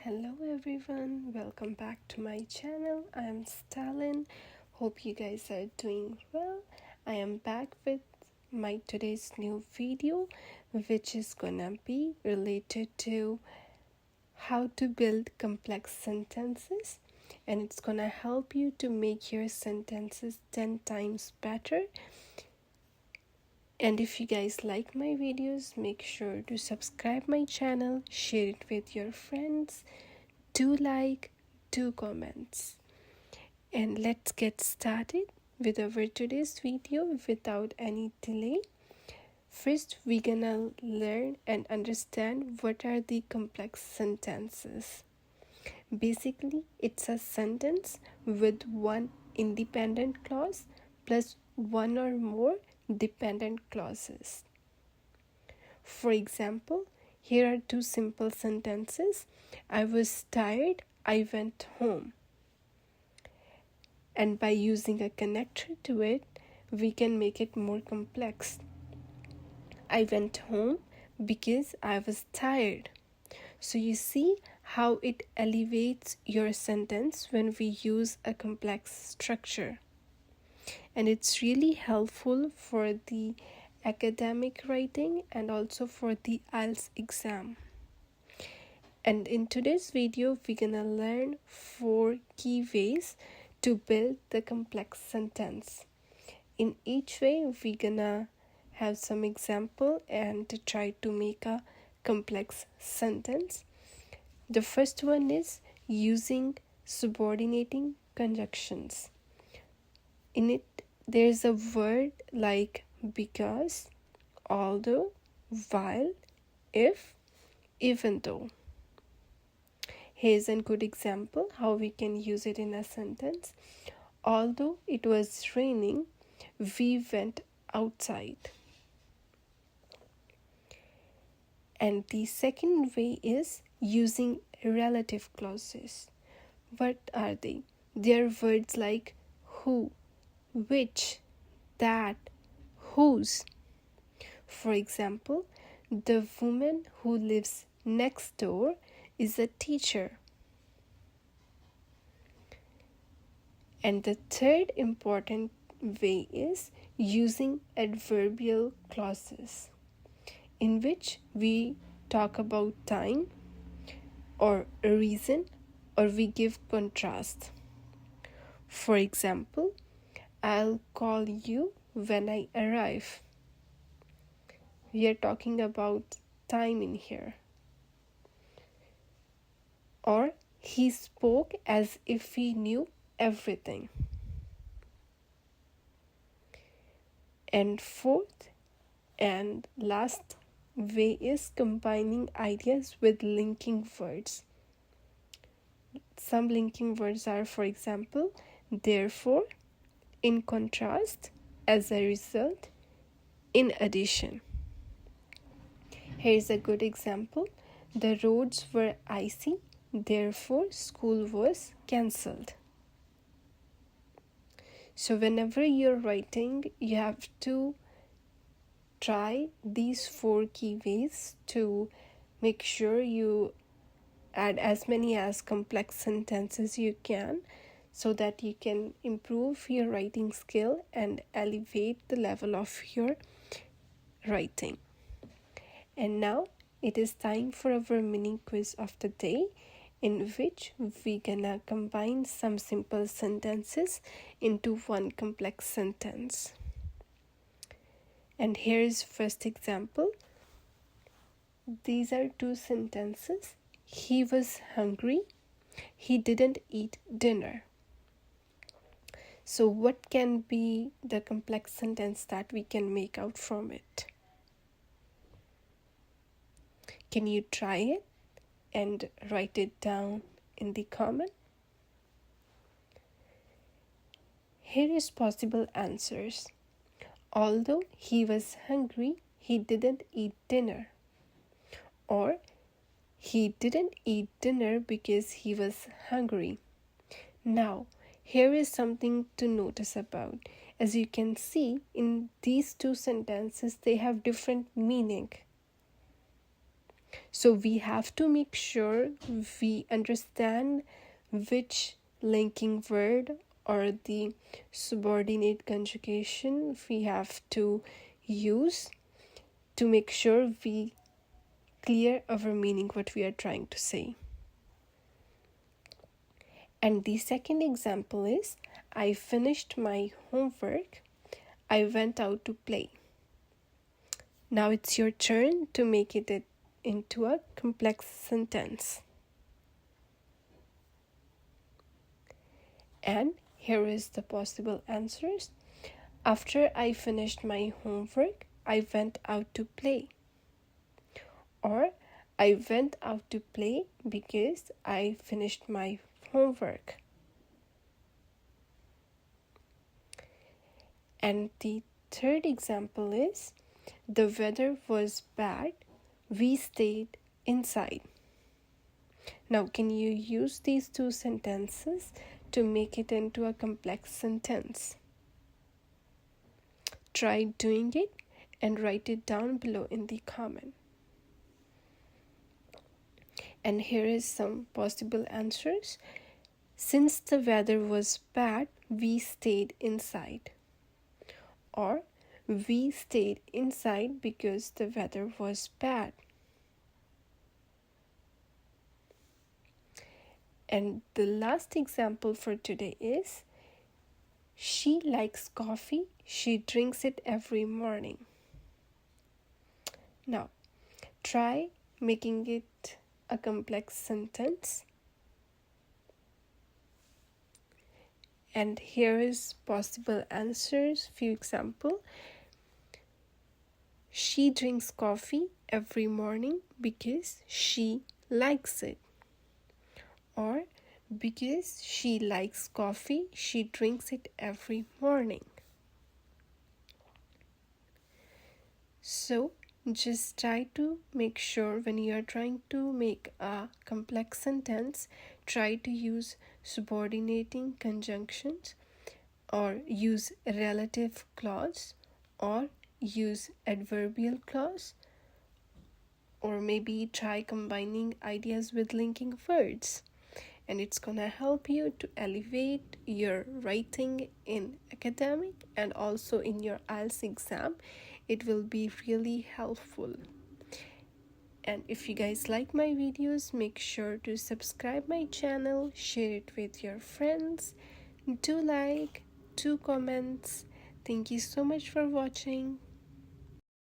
Hello everyone, welcome back to my channel. I am Stalin. Hope you guys are doing well. I am back with my today's new video, which is gonna be related to how to build complex sentences, and it's gonna help you to make your sentences 10 times better. And if you guys like my videos, make sure to subscribe my channel, share it with your friends, do like, do comments. And let's get started with our today's video without any delay. First, we're gonna learn and understand what are the complex sentences. Basically, it's a sentence with one independent clause plus one or more dependent clauses. For example, here are two simple sentences. I was tired, I went home. And by using a connector to it, we can make it more complex. I went home because I was tired. So you see how it elevates your sentence when we use a complex structure. And it's really helpful for the academic writing and also for the Ielts exam. And in today's video, we're gonna learn 4 key ways to build the complex sentence. In each way, we're gonna have some example and to try to make a complex sentence. The first one is using subordinating conjunctions. In it, there's a word like because, although, while, if, even though. Here's a good example how we can use it in a sentence. Although it was raining, we went outside. And the second way is using relative clauses. What are they? They're words like who, which, that, whose. For example, the woman who lives next door is a teacher. And the third important way is using adverbial clauses, in which we talk about time or a reason, or we give contrast. For example, I'll call you when I arrive. We are talking about time in here. Or he spoke as if he knew everything. And fourth and last way is combining ideas with linking words. Some linking words are, for example, therefore, in contrast, as a result, in addition. Here's a good example. The roads were icy, therefore school was cancelled. So whenever you're writing, you have to try these 4 key ways to make sure you add as many as complex sentences you can, so that you can improve your writing skill and elevate the level of your writing. And now it is time for our mini quiz of the day, in which we're gonna combine some simple sentences into one complex sentence. And here's first example. These are 2 sentences. He was hungry. He didn't eat dinner. So what can be the complex sentence that we can make out from it? Can you try it and write it down in the comment? Here is possible answers. Although he was hungry, he didn't eat dinner. Or he didn't eat dinner because he was hungry. Now, here is something to notice about. As you can see, in these 2 sentences, they have different meaning. So we have to make sure we understand which linking word or the subordinate conjugation we have to use to make sure we clear our meaning, what we are trying to say. And the second example is, I finished my homework, I went out to play. Now it's your turn to make it into a complex sentence. And here is the possible answers. After I finished my homework, I went out to play. Or I went out to play because I finished my homework. And the third example is, the weather was bad, we stayed inside. Now, can you use these two sentences to make it into a complex sentence? Try doing it and write it down below in the comment. And here is some possible answers. Since the weather was bad, we stayed inside. Or we stayed inside because the weather was bad. And the last example for today is, she likes coffee, she drinks it every morning. Now, try making it a complex sentence. And here is possible answers. Few example. She drinks coffee every morning because she likes it. Or because she likes coffee, she drinks it every morning. So just try to make sure when you are trying to make a complex sentence, try to use subordinating conjunctions or use relative clause or use adverbial clause, or maybe try combining ideas with linking words. And it's gonna help you to elevate your writing in academic and also in your Ielts exam. It will be really helpful. And if you guys like my videos, make sure to subscribe my channel, share it with your friends, do like, do comments. Thank you so much for watching.